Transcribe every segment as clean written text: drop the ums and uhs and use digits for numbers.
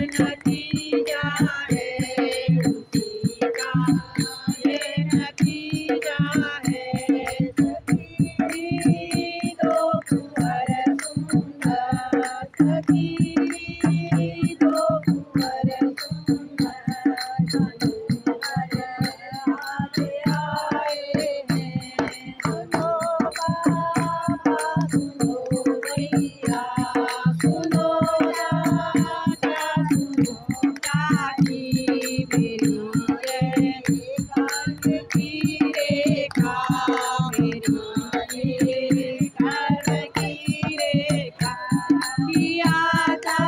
नतीजा है खुशी का, ये नतीजा है सखी दो कुंवर सुंदर, सखी दो कुंवर सुंदर मनोहर आज आए हैं। सुनो बाबा सुनो भैया, सुनो राजा सुनो काकी, मेरी ये कर्म की रेखा, मेरी ये कर्म की रेखा, किया था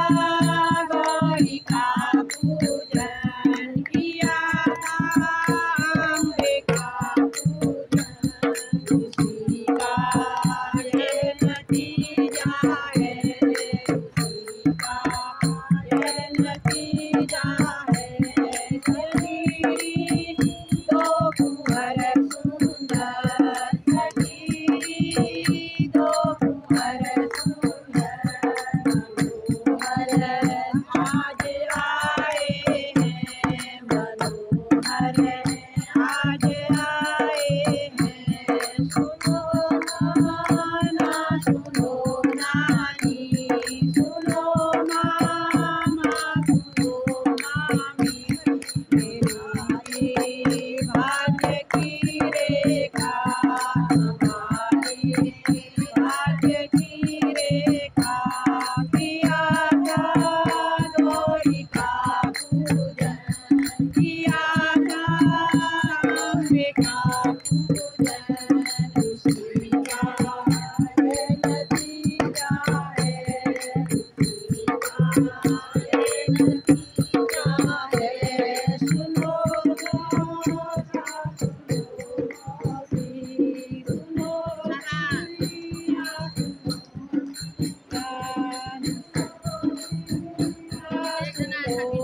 गौरी का पूजन, किया था अम्बे का पूजन, उसी का ये नतीजा है, उसी का ये नतीजा है सखी दो कुंवर सुंदर, सखी दो कुंवर सुंदर मनोहर आज आए हैं, मनोहर आज आए हैं। सुनो नाना सुनो नानी, सुनो मामा सुनो मामी, मेरी भाग्य की रेखा, हमारी भाग्य की रेखा, किया था गौरी का पूजन, किया था अम्बे का पूजन, उसी का ये नतीजा है, उसी का ये नतीजा है। सुनो राजा सुनो मौसी, सुनो सखिया सुनो जान, सुनो